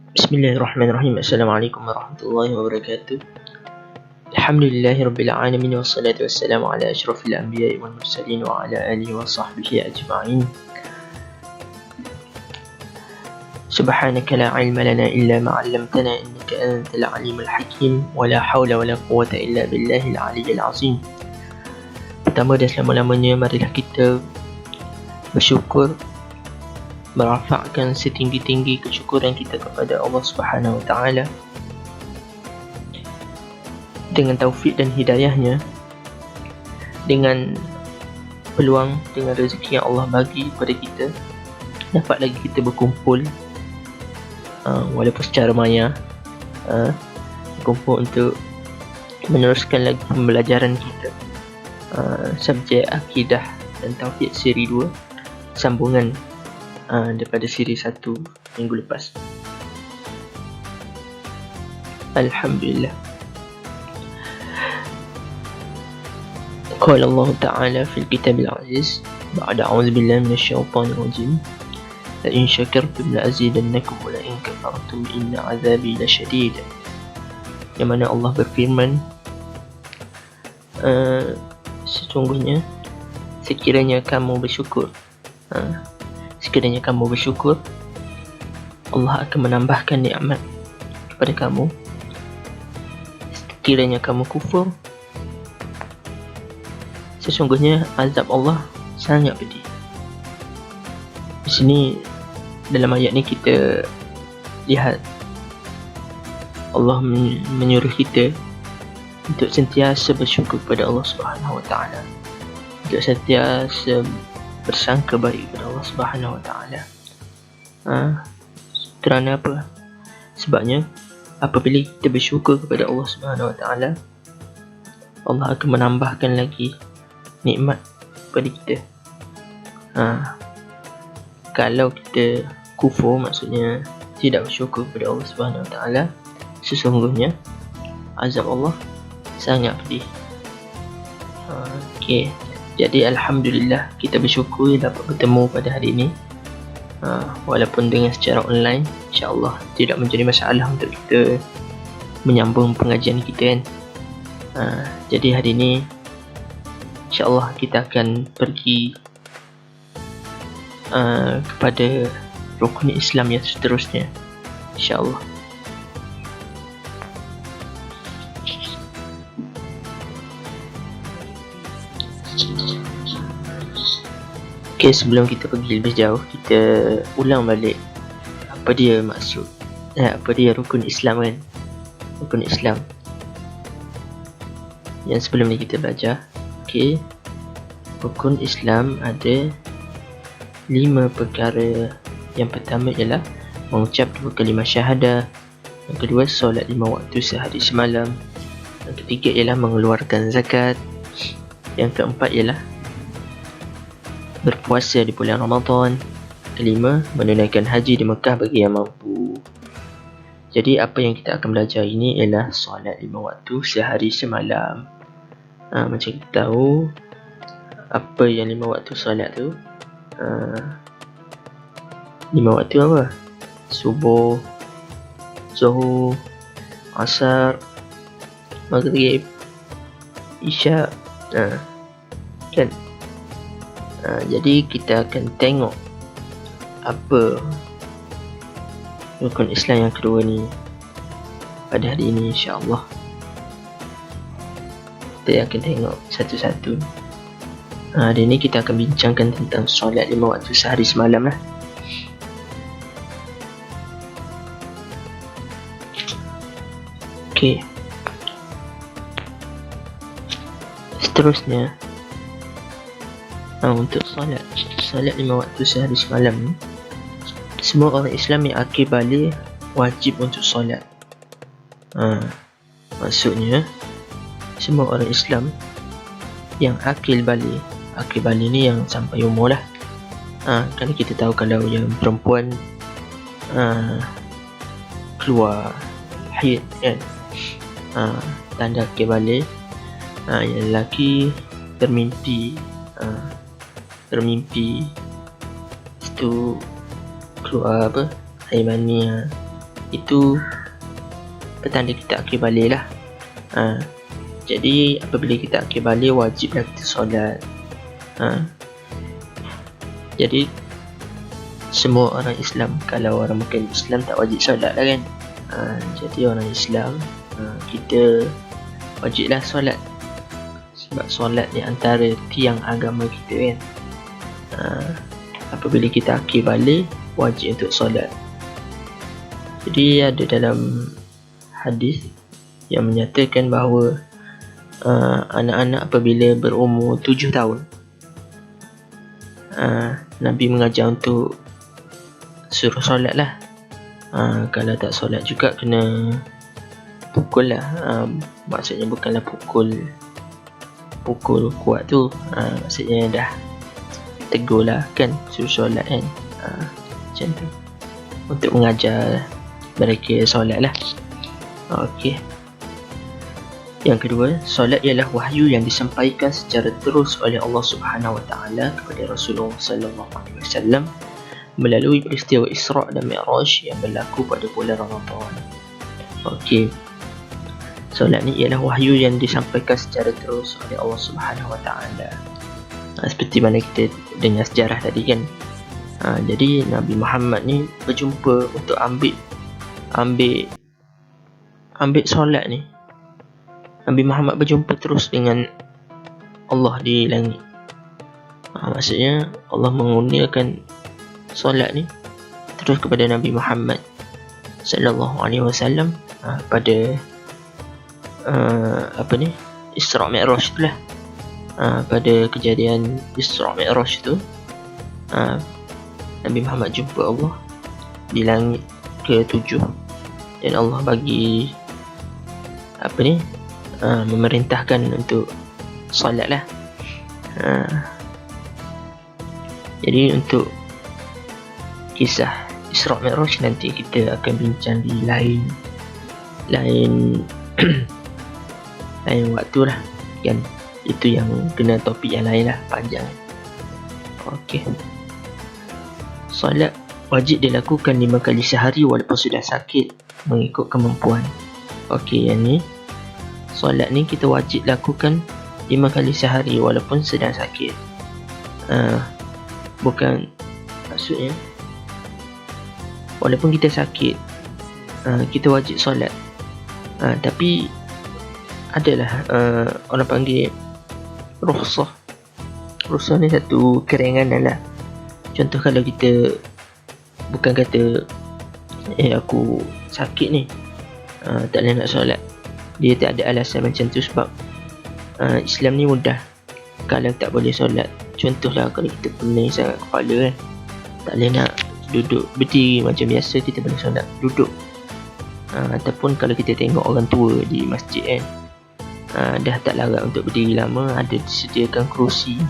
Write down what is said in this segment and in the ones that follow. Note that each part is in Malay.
Bismillahirrahmanirrahim. Assalamualaikum warahmatullahi wabarakatuh. Alhamdulillahi rabbil alamin, wassalatu wassalamu ala asyrafil anbiya'i wal mursalin wa ala alihi wa sahbihi ajma'in. Subhanaka la ilma lana illa ma 'allamtana innaka antal alimul hakim wa la hawla wa la quwwata illa billahil aliyyil azim. Pertama dan selama-lamanya, marilah kita bersyukur, merafakkan setinggi-tinggi kesyukuran kita kepada Allah Subhanahu Wa Taala. Dengan taufik dan hidayahnya, dengan peluang, dengan rezeki yang Allah bagi kepada kita, dapat lagi kita berkumpul, walaupun secara maya, berkumpul untuk meneruskan lagi pembelajaran kita, subjek akidah dan tauhid siri 2, sambungan daripada siri 1 minggu lepas. Alhamdulillah. Qala Allah Ta'ala fil kitabil aziz ba'da a'udzu billahi minasyaitonir rajim, la in syakartum la azidannakum wa la in kafartum inna 'adzabi lasyadid. Yang mana Allah berfirman, sesungguhnya sekiranya kamu bersyukur, Allah akan menambahkan nikmat kepada kamu. Sekiranya kamu kufur, sesungguhnya azab Allah sangat pedih. Di sini dalam ayat ni kita lihat Allah menyuruh kita untuk sentiasa bersyukur kepada Allah Subhanahu Wa Taala, untuk sentiasa bersangka baik kepada Allah Subhanahu Wa Taala. Kerana apa? Sebabnya apabila kita bersyukur kepada Allah Subhanahu Wa Taala, Allah akan menambahkan lagi nikmat kepada kita. Kalau kita kufur, maksudnya tidak bersyukur kepada Allah Subhanahu Wa Taala, sesungguhnya azab Allah sangat pedih. Okey. Jadi alhamdulillah kita bersyukur dapat bertemu pada hari ini, walaupun dengan secara online. InsyaAllah tidak menjadi masalah untuk kita menyambung pengajian kita kan. Jadi hari ini InsyaAllah kita akan pergi kepada rukun Islam yang seterusnya, InsyaAllah. Okay, sebelum kita pergi lebih jauh, kita ulang balik apa dia maksud, apa dia rukun Islam kan. Rukun Islam yang sebelum ni kita belajar. Okay, rukun Islam ada 5 perkara. Yang pertama ialah mengucap 2 kalimah syahadah. Yang kedua, solat 5 waktu sehari semalam. Yang ketiga ialah mengeluarkan zakat. Yang keempat ialah berpuasa di bulan Ramadan. Kelima, menunaikan haji di Mekah bagi yang mampu. Jadi apa yang kita akan belajar ini ialah solat 5 waktu sehari semalam. Macam kita tahu apa yang 5 waktu solat tu. 5 waktu apa? Subuh, Zuhur, Asar, Maghrib, Isyak, kan? Jadi kita akan tengok apa rukun Islam yang kedua ni pada hari ini, insyaAllah. Kita akan tengok satu-satu. Hari ini kita akan bincangkan tentang solat 5 waktu sehari semalam lah. Okay. Seterusnya, untuk solat 5 waktu sehari semalam ni, semua orang Islam yang akil baligh wajib untuk solat. Maksudnya semua orang Islam yang akil baligh ni yang sampai umur lah. Kalau kita tahu, kalau yang perempuan keluar haid kan, tanda akil baligh. Yang lelaki bermimpi itu keluar air mani, itu petanda kita akhir balik lah. Jadi apabila kita akhir balik, wajiblah kita solat. Jadi semua orang Islam, kalau orang bukan Islam tak wajib solat lah kan. Jadi orang Islam, kita wajiblah solat, sebab solat ni antara tiang agama kita kan. Apabila kita akhir balik, wajib untuk solat. Jadi ada dalam hadis yang menyatakan bahawa anak-anak apabila berumur 7 tahun, Nabi mengajar untuk suruh solat lah. Kalau tak solat juga kena pukul lah. Maksudnya bukanlah pukul kuat tu, maksudnya dah tegur lah kan, suruh solat kan. Macam tu, untuk mengajar mereka solat lah. Okey. Yang kedua, solat ialah wahyu yang disampaikan secara terus oleh Allah Subhanahu Wa Taala kepada Rasulullah Sallallahu Alaihi Wasallam melalui peristiwa Isra' dan Mi'raj yang berlaku pada bulan Ramadan. Okey. Solat ni ialah wahyu yang disampaikan secara terus oleh Allah Subhanahu Wa Taala. Seperti mana kita dengar sejarah tadi kan. Jadi Nabi Muhammad ni berjumpa untuk ambil solat ni. Nabi Muhammad berjumpa terus dengan Allah di langit. Maksudnya Allah mengurniakan solat ni terus kepada Nabi Muhammad sallallahu alaihi wasallam pada Isra' Mi'raj tu lah. Pada kejadian Isra' Mi'raj tu, Nabi Muhammad jumpa Allah di langit ke-7 dan Allah bagi memerintahkan untuk solat lah. Jadi untuk kisah Isra' Mi'raj nanti kita akan bincang di lain waktu lah kan. Itu yang kena topik yang lain lah, panjang. Okey. Solat wajib dilakukan 5 kali sehari walaupun sudah sakit mengikut kemampuan. Okey, yang ni solat ni kita wajib lakukan 5 kali sehari walaupun sedang sakit. Bukan, maksudnya walaupun kita sakit, kita wajib solat. Tapi adalah orang panggil rukhsah. Rukhsah ni satu keringanan lah. Contoh kalau kita bukan kata aku sakit ni, tak boleh nak solat, dia tak ada alasan macam tu, sebab Islam ni mudah. Kalau tak boleh solat, contohlah kalau kita pening sangat kepala kan, tak boleh nak duduk berdiri macam biasa, kita boleh solat duduk. Ataupun kalau kita tengok orang tua di masjid kan, dah tak larat untuk berdiri lama, ada disediakan kerusi.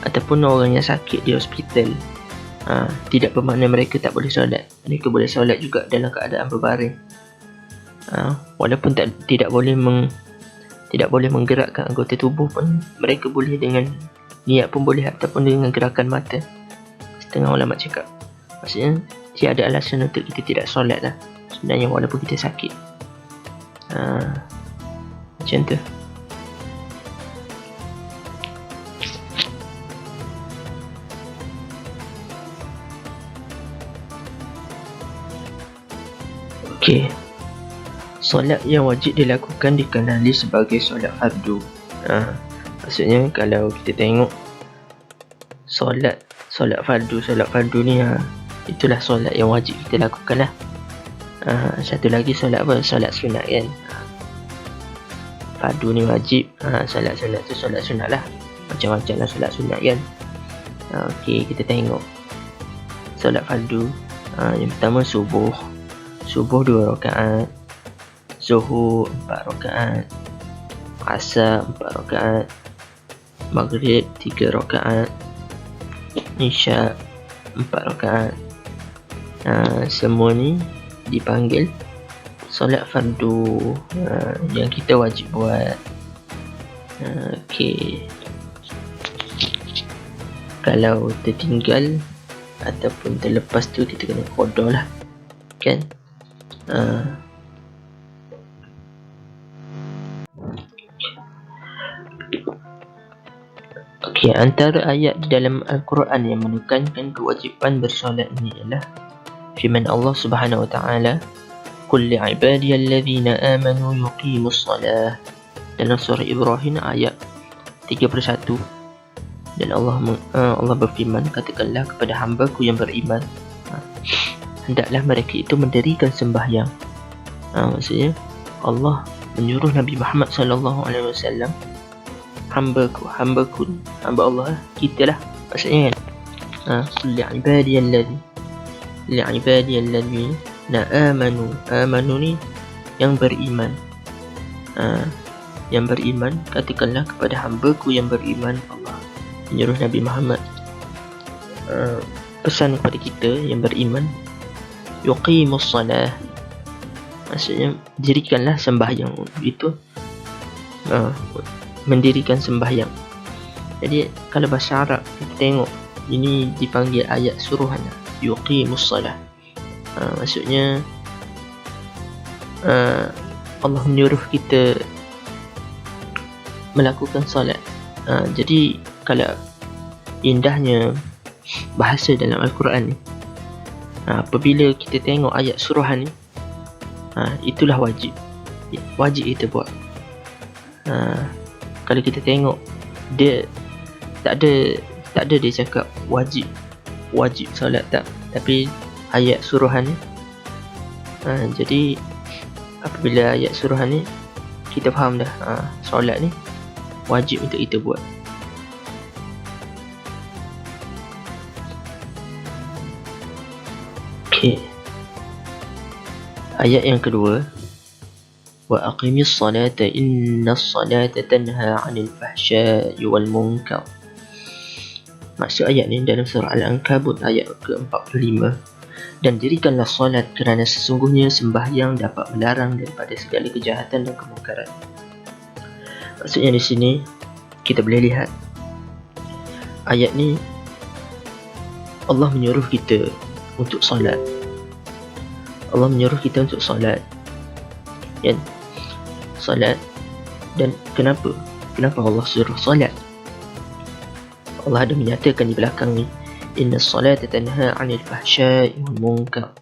Ataupun orang yang sakit di hospital, tidak bermakna mereka tak boleh solat. Mereka boleh solat juga dalam keadaan berbaring. Walaupun tidak boleh menggerakkan anggota tubuh pun, mereka boleh dengan niat pun boleh, ataupun dengan gerakan mata. Setengah ulama cakap, maksudnya tiada alasan untuk kita tidak solat lah sebenarnya walaupun kita sakit. Macam tu. Okey. Solat yang wajib dilakukan dikenali sebagai solat fardu. Maksudnya kalau kita tengok solat fardu ni, itulah solat yang wajib kita lakukan lah. Satu lagi solat apa? Solat sunat kan. Fardu ni wajib, solat sunat tu solat sunat lah. Macam-macam lah solat sunat kan. Okey, kita tengok solat fardu. Yang pertama subuh 2 rakaat, Zuhur 4 rakaat, Asar 4 rakaat, Maghrib 3 rakaat, Isya 4 rakaat. Semua ni dipanggil solat fardu yang kita wajib buat. Okey. Kalau tertinggal ataupun terlepas tu, kita kena qada lah. kan. Okey, antara ayat di dalam Al-Quran yang menekankan kewajipan bersolat ini ialah firman Allah Subhanahu Wa Taala, "Qul li'ibadiyalladzina amanu yuqimus salah." Dalam surah Ibrahim ayat 31. Dan Allah berfirman, katakanlah kepada hamba-Ku yang beriman, hendaklah mereka itu mendirikan sembahyang. Maksudnya Allah menyuruh Nabi Muhammad sallallahu alaihi wasallam, hamba Allah, kita lah maksudnya kan. Qul li'ibadiyalladzina amanu ni yang beriman. Yang beriman, katakanlah kepada hamba-Ku yang beriman. Allah menyuruh Nabi Muhammad pesan kepada kita yang beriman, yuqimus salah, maksudnya dirikanlah sembahyang. Itu mendirikan sembahyang. Jadi kalau bahasa Arab kita tengok ini dipanggil ayat suruhan, yuqimus salah. Maksudnya Allah menyuruh kita melakukan solat. Jadi kalau indahnya bahasa dalam Al-Quran ni, apabila kita tengok ayat suruhan ni, itulah wajib kita buat. Kalau kita tengok dia tak ada dia cakap wajib solat, tak, tapi ayat suruhan ni. Jadi apabila ayat suruhan ni kita faham dah, solat ni wajib untuk kita buat. Okey. Ayat yang kedua, wa aqimis salata innas salata tanha 'anil fahsya'i wal munkar. Maksud ayat ni dalam surah Al-Ankabut ayat ke-45, dan dirikanlah solat kerana sesungguhnya sembahyang dapat melarang daripada segala kejahatan dan kemungkaran. Maksudnya di sini kita boleh lihat ayat ni Allah menyuruh kita untuk solat. Allah menyuruh kita untuk solat, kan? Solat. Dan kenapa Allah suruh solat? Allah ada menyatakan di belakang ni, innas salata tanha 'anil fahsya'i wal munkar.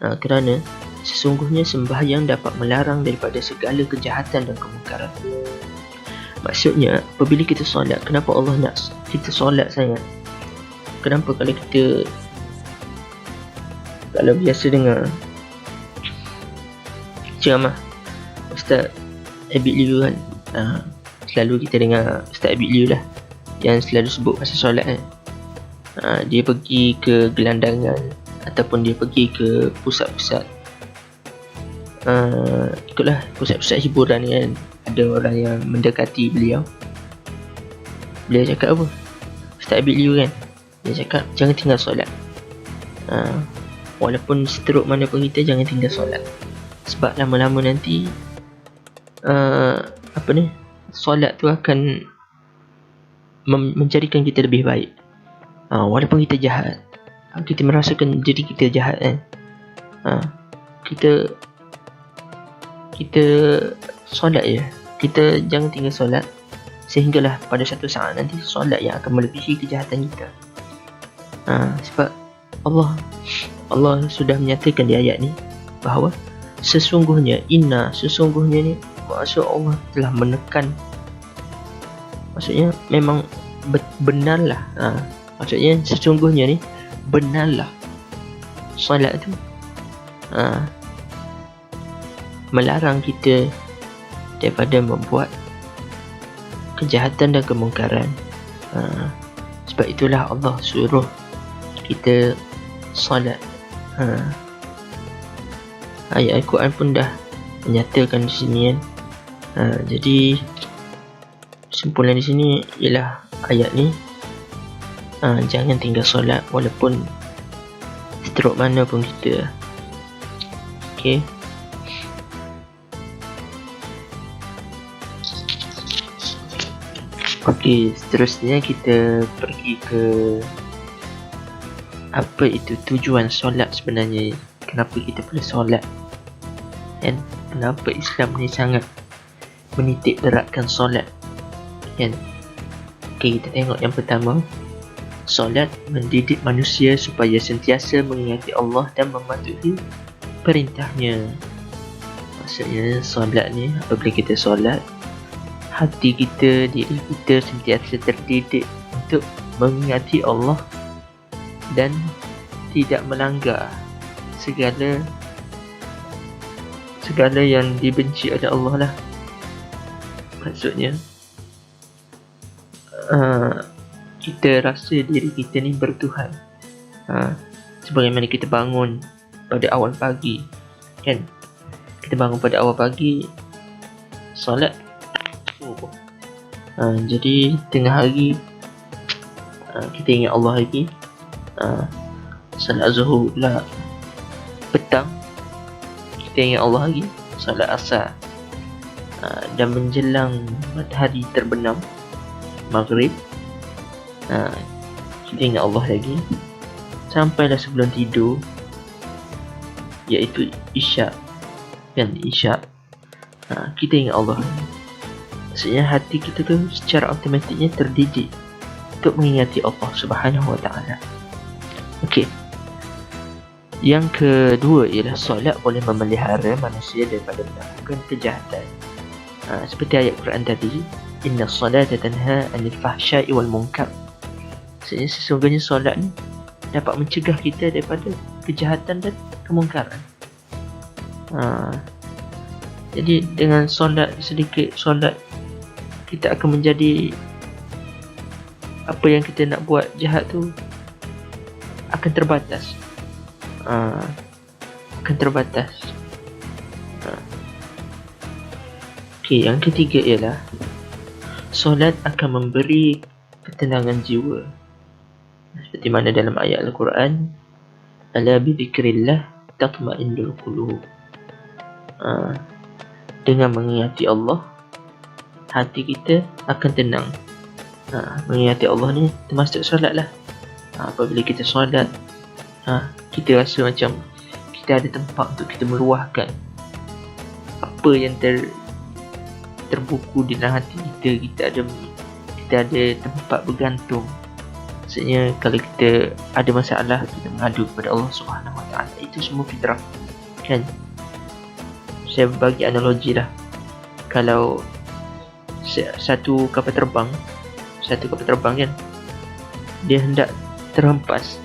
Kerana sesungguhnya sembahyang dapat melarang daripada segala kejahatan dan kemungkaran. Maksudnya apabila kita solat, kenapa Allah nak kita solat sangat? Kenapa kalau biasa dengar ceramah Ustaz Abid Liu kan, selalu kita dengar Ustaz Abid Liu lah yang selalu sebut pasal solat kan. Dia pergi ke gelandangan ataupun dia pergi ke pusat-pusat ikutlah pusat-pusat hiburan kan, ada orang yang mendekati beliau cakap apa? Ustaz Abid Liu kan, dia cakap jangan tinggal solat. Walaupun seteruk mana pun kita, jangan tinggal solat. Sebab lama-lama nanti solat tu akan menjadikan kita lebih baik. Walaupun kita jahat, kita merasakan diri kita jahat kan, kita solat je. Kita jangan tinggal solat, sehinggalah pada satu saat nanti solat yang akan melebihi kejahatan kita. Sebab Allah sudah menyatakan di ayat ni bahawa sesungguhnya ni, maksud Allah telah menekan, maksudnya memang benarlah. Maksudnya sesungguhnya ni benarlah solat tu melarang kita daripada membuat kejahatan dan kemungkaran. Sebab itulah Allah suruh kita solat. Ayat Al-Quran pun dah menyatakan di sini kan. Jadi kesimpulan di sini ialah ayat ni, jangan tinggal solat walaupun seteruk mana pun kita. Okay. Okey, seterusnya kita pergi ke apa itu tujuan solat sebenarnya. kenapa kita perlu solat, kan? Kenapa Islam ni sangat menitik beratkan solat, kan? Okay, kita tengok yang pertama. Solat mendidik manusia supaya sentiasa mengingati Allah dan mematuhi perintahnya. Maksudnya solat ni, apabila kita solat, hati kita, diri kita sentiasa terdidik untuk mengingati Allah dan tidak melanggar segala yang dibenci oleh Allah lah. Maksudnya kita rasa diri kita ni bertuhan. Sebagaimana kita bangun pada awal pagi, kan? Kita bangun pada awal pagi, solat. Jadi tengah hari kita ingat Allah lagi. Salat zuhur pula petang, kita ingat Allah lagi. Salat asar, dan menjelang matahari terbenam, maghrib, kita ingat Allah lagi. Sampailah sebelum tidur, iaitu isyak, kan? Isyak, kita ingat Allah. Maksudnya hati kita tu secara automatiknya terdidik untuk mengingati Allah Subhanahu Wa Taala. Okey. Yang kedua ialah solat boleh memelihara manusia daripada melakukan kejahatan. Seperti ayat Quran tadi, inna salata tanha 'anil fahsya'i wal munkar. Maksudnya sesungguhnya solat ni dapat mencegah kita daripada kejahatan dan kemungkaran. Jadi dengan solat, sedikit solat, kita akan menjadi apa yang kita nak buat jahat tu akan terbatas. Okey, yang ketiga ialah solat akan memberi ketenangan jiwa. Seperti mana dalam ayat Al-Quran, ala bi dzikrillah tatma'innul qulub. Dengan mengingati Allah, hati kita akan tenang. Mengingati Allah ni termasuk solat lah. Apabila kita solat, kita rasa macam kita ada tempat untuk kita meluahkan apa yang terbuku di dalam hati kita. Kita ada tempat bergantung. Maksudnya kalau kita ada masalah, kita mengadu kepada Allah Subhanahu Wa Taala. Itu semua fitrah, kan? Saya bagi analogi lah. Kalau satu kapal terbang kan, dia hendak terhempas.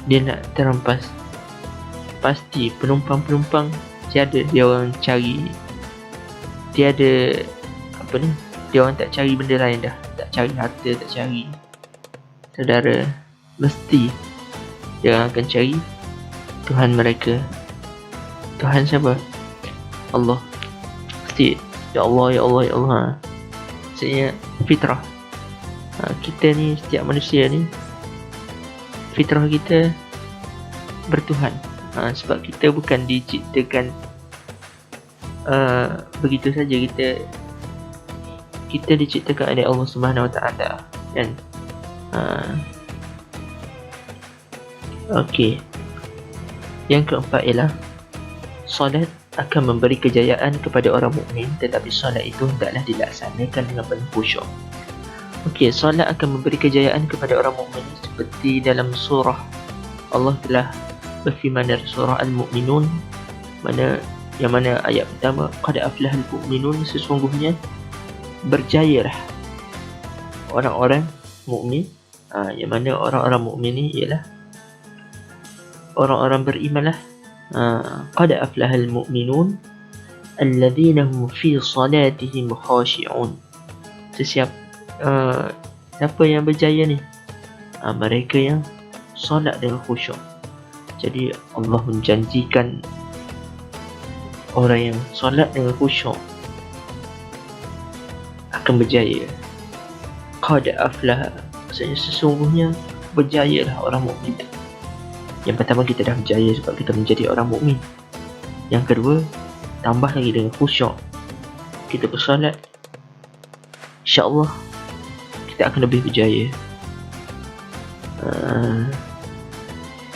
Dia nak terhempas, pasti penumpang tiada dia orang cari. Tiada apa ni, dia orang tak cari benda lain dah. Tak cari harta, tak cari saudara. Mesti dia orang akan cari Tuhan mereka. Tuhan siapa? Allah. Mesti ya Allah, ya Allah, ya Allah. Maksudnya fitrah. Kita ni, setiap manusia ni, fitrah kita bertuhan. Sebab kita bukan diciptakan begitu saja. Kita diciptakan oleh Allah Subhanahu Wa Taala, kan? Okey. Yang keempat ialah solat akan memberi kejayaan kepada orang mukmin, tetapi solat itu hendaklah dilaksanakan dengan penuh khusyuk. Okey, solat akan memberi kejayaan kepada orang mukmin seperti dalam surah, Allah telah berfirman dalam surah Al-Mu'minun, yang mana ayat pertama, qad aflahal mu'minun, sesungguhnya berjayalah orang-orang mukmin. Yang mana orang-orang mukmin ni ialah orang-orang beriman lah. Qad aflahal mu'minun alladzina hum fi salatihim khashi'un. Siapa yang berjaya ni? Mereka yang solat dengan khusyuk. Jadi Allah menjanjikan orang yang solat dengan khusyuk akan berjaya. Qad aflah, maksudnya sesungguhnya berjayalah orang mukmin. Yang pertama, kita dah berjaya sebab kita menjadi orang mukmin. Yang kedua, tambah lagi dengan khusyuk, kita bersolat, insya-Allah kita akan lebih berjaya.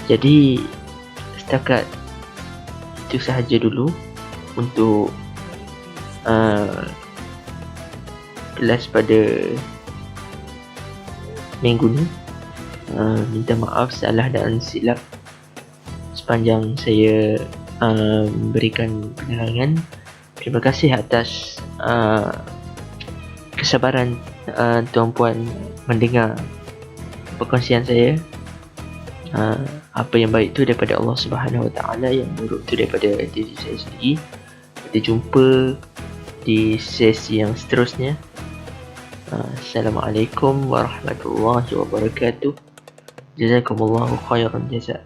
Jadi setakat itu sahaja dulu untuk kelas pada minggu ni. Minta maaf salah dan silap sepanjang saya berikan penerangan. Terima kasih atas kesabaran tuan-puan mendengar perkongsian saya. Apa yang baik tu daripada Allah Subhanahu Wa Taala, yang buruk tu daripada diri saya sendiri. Kita jumpa di sesi yang seterusnya. Assalamualaikum warahmatullahi wabarakatuh. Jazakumullahu khairan jazak.